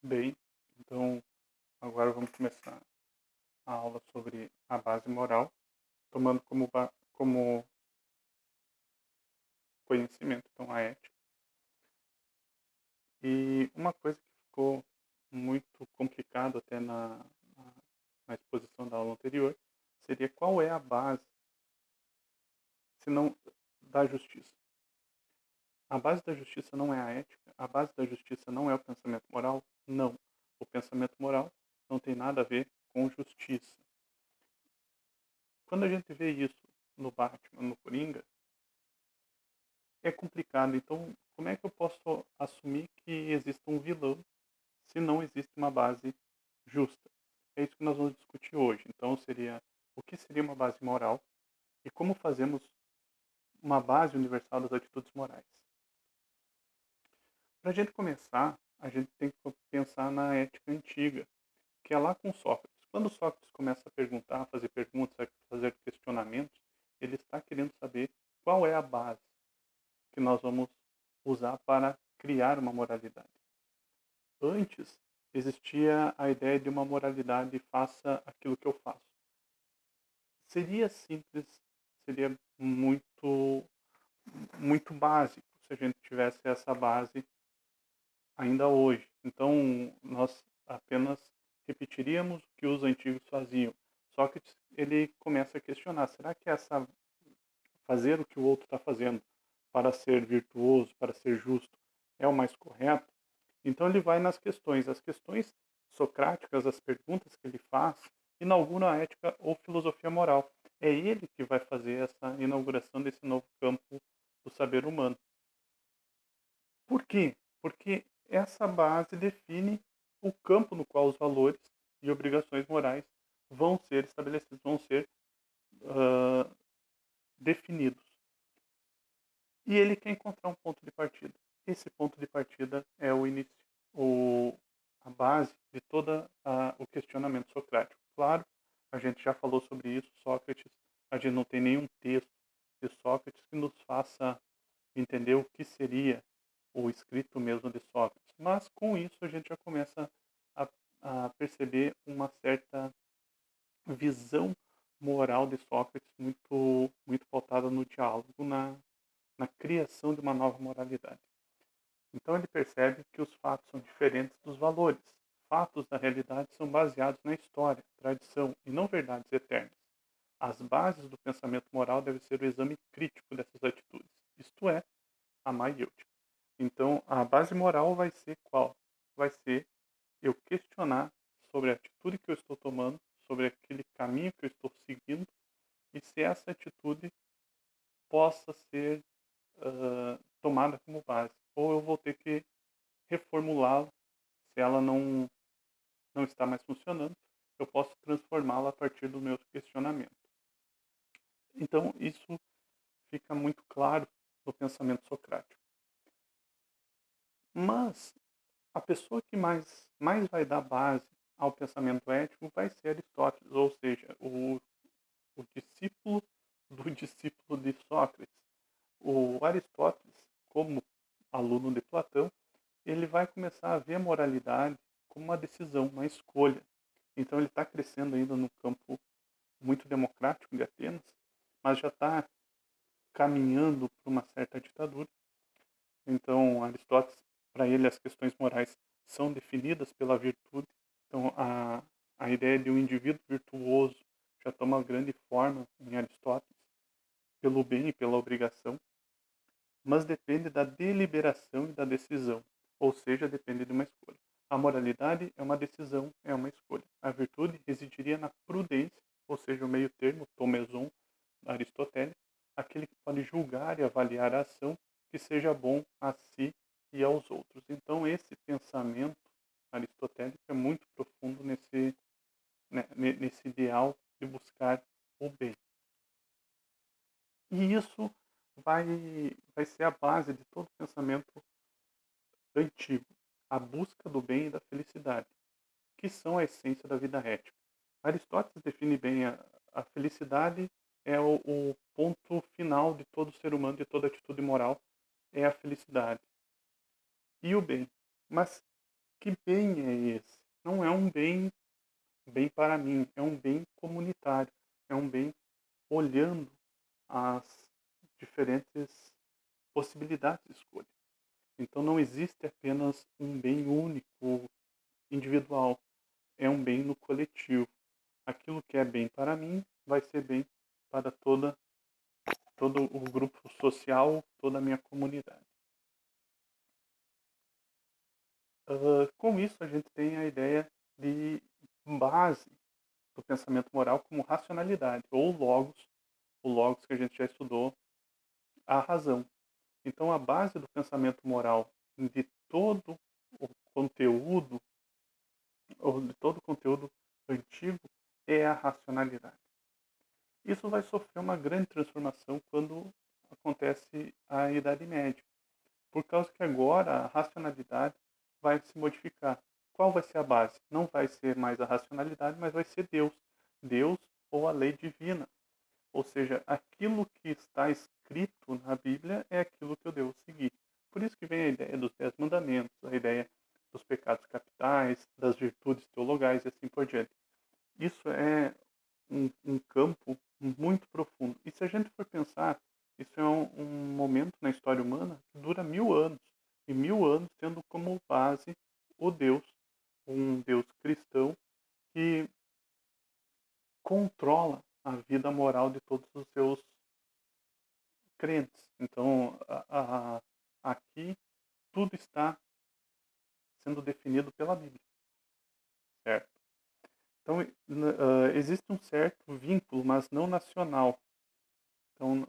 Bem, então agora vamos começar a aula sobre a base moral, tomando como conhecimento, então, a ética. E uma coisa que ficou muito complicado até na exposição da aula anterior seria qual é a base, se não da justiça. A base da justiça não é a ética, a base da justiça não é o pensamento moral? Não. O pensamento moral não tem nada a ver com justiça. Quando a gente vê isso no Batman, no Coringa, é complicado. Então, como é que eu posso assumir que existe um vilão se não existe uma base justa? É isso que nós vamos discutir hoje. Então, seria o que seria uma base moral e como fazemos uma base universal das atitudes morais. Para a gente começar, a gente tem que pensar na ética antiga, que é lá com Sócrates. Quando Sócrates começa a perguntar, a fazer perguntas, a fazer questionamentos, ele está querendo saber qual é a base que nós vamos usar para criar uma moralidade. Antes, existia a ideia de uma moralidade faça aquilo que eu faço. Seria simples, seria muito básico se a gente tivesse essa base ainda hoje. Então, nós apenas repetiríamos o que os antigos faziam. Só que ele começa a questionar, será que essa fazer o que o outro está fazendo para ser virtuoso, para ser justo, é o mais correto? Então ele vai nas questões. As questões socráticas, as perguntas que ele faz, inauguram a ética ou filosofia moral. É ele que vai fazer essa inauguração desse novo campo do saber humano. Por quê? Porque essa base define o campo no qual os valores e obrigações morais vão ser estabelecidos, vão ser uh, definidos. E ele quer encontrar um ponto de partida. Esse ponto de partida é o início, a base de todo o questionamento socrático. Claro, a gente já falou sobre isso, Sócrates, a gente não tem nenhum texto de Sócrates que nos faça entender o que seria o escrito mesmo de Sócrates. Mas com isso a gente já começa a, a perceber uma certa visão moral de Sócrates muito pautada no diálogo, na criação de uma nova moralidade. Então ele percebe que os fatos são diferentes dos valores. Fatos da realidade são baseados na história, tradição e não verdades eternas. As bases do pensamento moral devem ser o exame crítico dessas atitudes, isto é, a maiêutica. Então a base moral vai ser qual? Vai ser eu questionar sobre a atitude que eu estou tomando, sobre aquele caminho que eu estou seguindo e se essa atitude possa ser tomada como base. Ou eu vou ter que reformulá-la se ela não está mais funcionando. Eu posso transformá-la a partir do meu questionamento. Então, isso fica muito claro no pensamento socrático. Mas a pessoa que mais vai dar base ao pensamento ético vai ser Aristóteles, ou seja, o discípulo do discípulo de Sócrates. O Aristóteles, como aluno de Platão, ele vai começar a ver a moralidade como uma decisão, uma escolha. Então ele está crescendo ainda no campo muito democrático de Atenas, mas já está caminhando para uma certa ditadura. Então Aristóteles, para ele, as questões morais são definidas pela virtude. Então a ideia de um indivíduo virtuoso já toma grande forma em Aristóteles, pelo bem e pela obrigação, mas depende da deliberação e da decisão, ou seja, depende de uma escolha. A moralidade é uma decisão, é uma escolha. A virtude residiria na prudência, ou seja, o meio termo, tomeson, aristotélico, aquele que pode julgar e avaliar a ação que seja bom a si e aos outros. Então, esse pensamento aristotélico é muito profundo nesse ideal de buscar o bem. E isso vai, vai ser a base de todo pensamento antigo, a busca do bem e da felicidade, que são a essência da vida ética. Aristóteles define bem a felicidade é o ponto final de todo ser humano, de toda atitude moral, é a felicidade. E o bem. Mas Que bem é esse? Não é um bem para mim, é um bem comunitário, é um bem olhando as diferentes possibilidades de escolha. Então não existe apenas um bem único, individual, é um bem no coletivo. Aquilo que é bem para mim vai ser bem para todo o grupo social, toda a minha comunidade. Com isso, a gente tem a ideia de base do pensamento moral como racionalidade, ou logos, o logos que a gente já estudou, a razão. Então, a base do pensamento moral de todo o conteúdo, ou de todo o conteúdo antigo, é a racionalidade. Isso vai sofrer uma grande transformação quando acontece a Idade Média, por causa que agora a racionalidade vai se modificar. Qual vai ser a base? Não vai ser mais a racionalidade, mas vai ser Deus. Deus ou a lei divina. Ou seja, aquilo que está escrito na Bíblia é aquilo que eu devo seguir. Por isso que vem a ideia dos 10 mandamentos, a ideia dos pecados capitais, das virtudes teologais e assim por diante. Isso é um campo muito profundo. E se a gente for pensar, isso é um momento na história humana que dura 1000 anos. E 1000 anos tendo como base o Deus, um Deus cristão que controla a vida moral de todos os seus crentes. Então, aqui tudo está sendo definido pela Bíblia, certo? Então, existe um certo vínculo, mas não nacional. Então,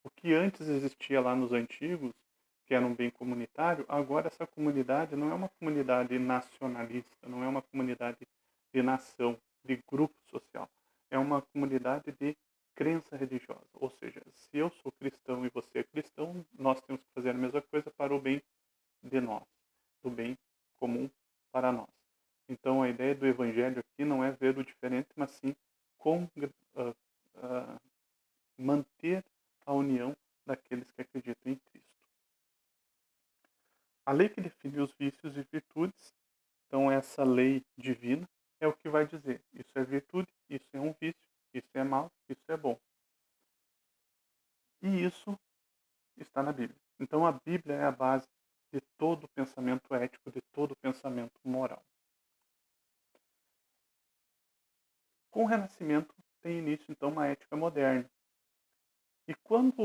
o que antes existia lá nos antigos, que era um bem comunitário, agora essa comunidade não é uma comunidade nacionalista, não é uma comunidade de nação, de grupo social. É uma comunidade de crença religiosa. Ou seja, se eu sou cristão e você é cristão, nós temos que fazer a mesma coisa para o bem de nós, do bem comum para nós. Então, a ideia do evangelho aqui não é ver o diferente, mas sim com, uh, uh, manter a união daqueles que acreditam em Cristo. A lei que define os vícios e virtudes, então essa lei divina, é o que vai dizer: isso é virtude, isso é um vício, isso é mal, isso é bom. E isso está na Bíblia. Então a Bíblia é a base de todo o pensamento ético, de todo o pensamento moral. Com o Renascimento tem início então uma ética moderna. E quando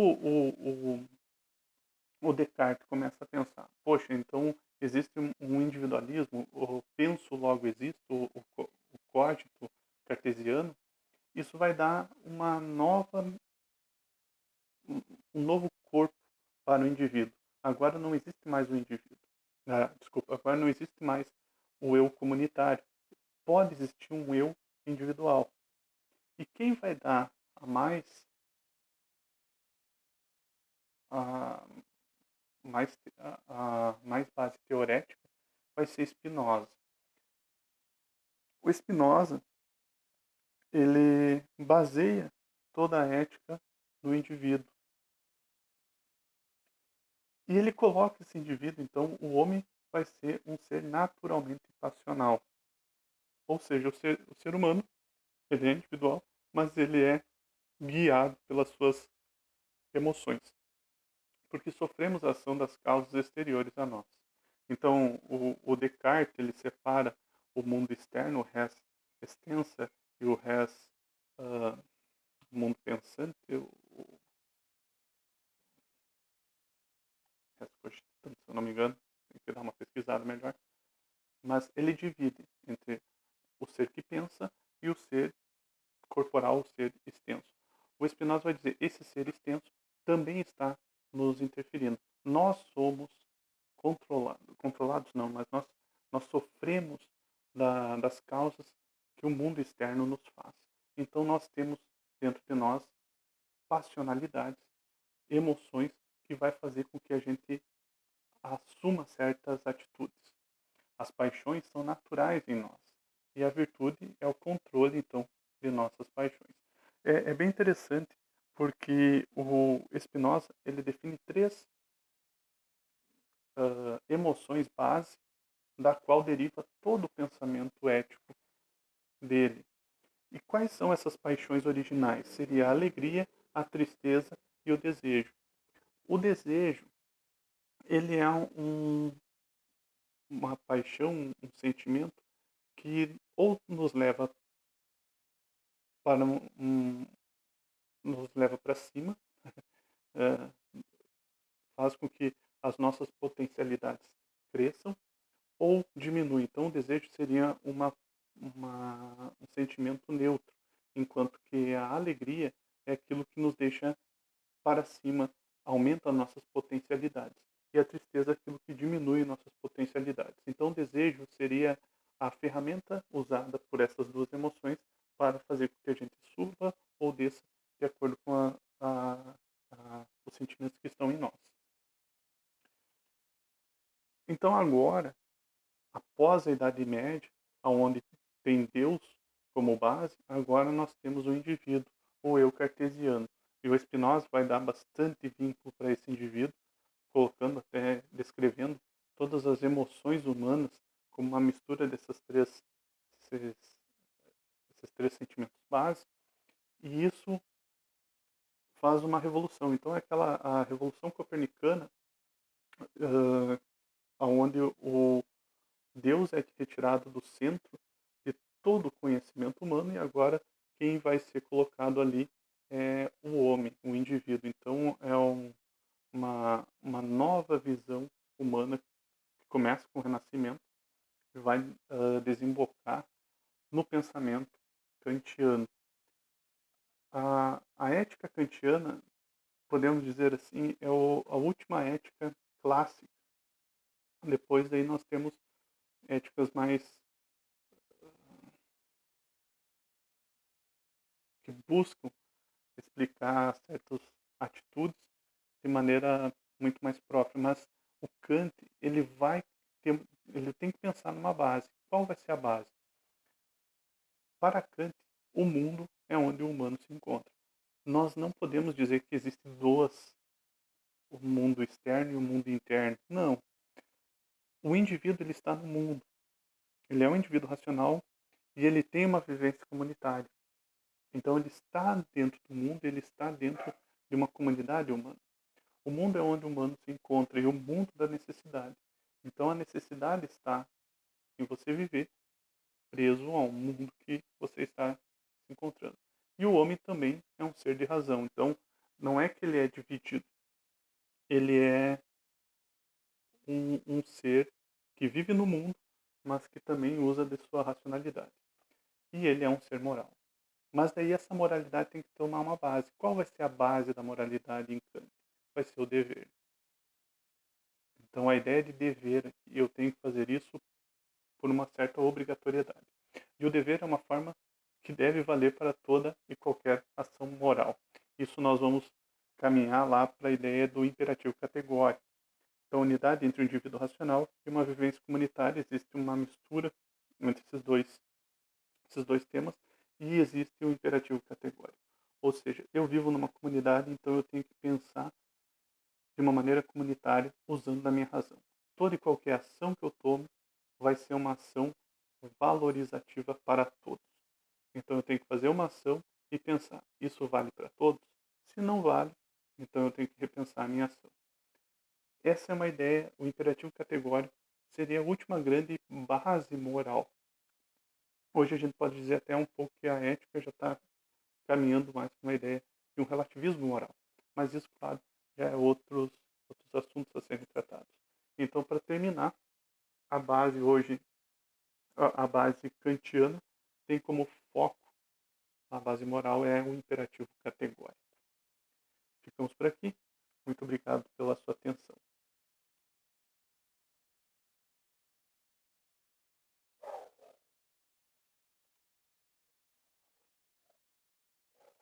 o Descartes começa a pensar, poxa, então existe um individualismo, o penso logo existo, o cogito cartesiano, isso vai dar um novo corpo para o indivíduo. Agora não existe mais o indivíduo. Desculpa, agora não existe mais o eu comunitário. Pode existir um eu individual. E quem vai dar a mais a mais base teorética vai ser Spinoza. O Spinoza, ele baseia toda a ética no indivíduo. E ele coloca esse indivíduo, então, o homem vai ser um ser naturalmente passional. Ou seja, o ser humano, ele é individual, mas ele é guiado pelas suas emoções. Porque sofremos a ação das causas exteriores a nós. Então, o Descartes, ele separa o mundo externo, o res extensa, e o res uh, mundo pensante, o res cogitante, se eu não me engano, tem que dar uma pesquisada melhor. Mas ele divide entre o ser que pensa e o ser corporal, o ser extenso. O Spinoza vai dizer, esse ser extenso também está nos interferindo. Nós somos controlados não, mas nós sofremos das causas que o mundo externo nos faz. Então nós temos dentro de nós passionalidades, emoções que vai fazer com que a gente assuma certas atitudes. As paixões são naturais em nós e a virtude é o controle então de nossas paixões. É bem interessante porque o Spinoza ele define três emoções base da qual deriva todo o pensamento ético dele. E quais são essas paixões originais? Seria a alegria, a tristeza e o desejo. O desejo, ele é uma paixão, um sentimento que ou nos leva para nos leva para cima, eh, faz com que as nossas potencialidades cresçam ou diminui. Então, o desejo seria um sentimento neutro, enquanto que a alegria é aquilo que nos deixa para cima, aumenta nossas potencialidades. E a tristeza é aquilo que diminui nossas potencialidades. Então, o desejo seria a ferramenta usada por essas duas emoções para fazer com que a gente suba ou desça de acordo com os sentimentos que estão em nós. Então, agora, após a Idade Média, onde tem Deus como base, agora nós temos o indivíduo, o eu cartesiano. E o Spinoza vai dar bastante vínculo para esse indivíduo, colocando até, descrevendo todas as emoções humanas como uma mistura esses, esses três sentimentos básicos, e isso faz uma revolução. Então é a revolução copernicana, onde o Deus é retirado do centro de todo o conhecimento humano e agora quem vai ser colocado ali é o homem, o indivíduo. Então é uma nova visão humana que começa com o Renascimento e vai desembocar no pensamento kantiano. A ética kantiana, podemos dizer assim, é a última ética clássica. Depois daí nós temos éticas mais que buscam explicar certas atitudes de maneira muito mais própria, mas o Kant, ele tem que pensar numa base. Qual vai ser a base? Para Kant, o mundo é onde o humano se encontra. Nós não podemos dizer que existem duas, o mundo externo e o mundo interno. Não. O indivíduo ele está no mundo. Ele é um indivíduo racional e ele tem uma vivência comunitária. Então ele está dentro do mundo, ele está dentro de uma comunidade humana. O mundo é onde o humano se encontra e o mundo da necessidade. Então a necessidade está em você viver preso ao mundo que você está se encontrando. E o homem também é um ser de razão. Então não é que ele é dividido. Ele é um ser que vive no mundo, mas que também usa de sua racionalidade. E ele é um ser moral. Mas daí essa moralidade tem que tomar uma base. Qual vai ser a base da moralidade em Kant? Vai ser o dever. Então a ideia de dever aqui, eu tenho que fazer isso por uma certa obrigatoriedade. E o dever é uma forma que deve valer para toda e qualquer ação moral. Isso nós vamos caminhar lá para a ideia do imperativo categórico. Então, a unidade entre o indivíduo racional e uma vivência comunitária, existe uma mistura entre esses dois temas, e existe o imperativo categórico. Ou seja, eu vivo numa comunidade, então eu tenho que pensar de uma maneira comunitária, usando da minha razão. Toda e qualquer ação que eu tome vai ser uma ação valorizativa para todos. Então eu tenho que fazer uma ação e pensar, isso vale para todos? Se não vale, então eu tenho que repensar a minha ação. Essa é uma ideia, o imperativo categórico seria a última grande base moral. Hoje a gente pode dizer até um pouco que a ética já está caminhando mais para uma ideia de um relativismo moral. Mas isso, claro, já é outros assuntos a serem tratados. Então, para terminar, a base hoje, a base kantiana, tem como foco, a base moral é o imperativo categórico. Ficamos por aqui. Muito obrigado pela sua atenção.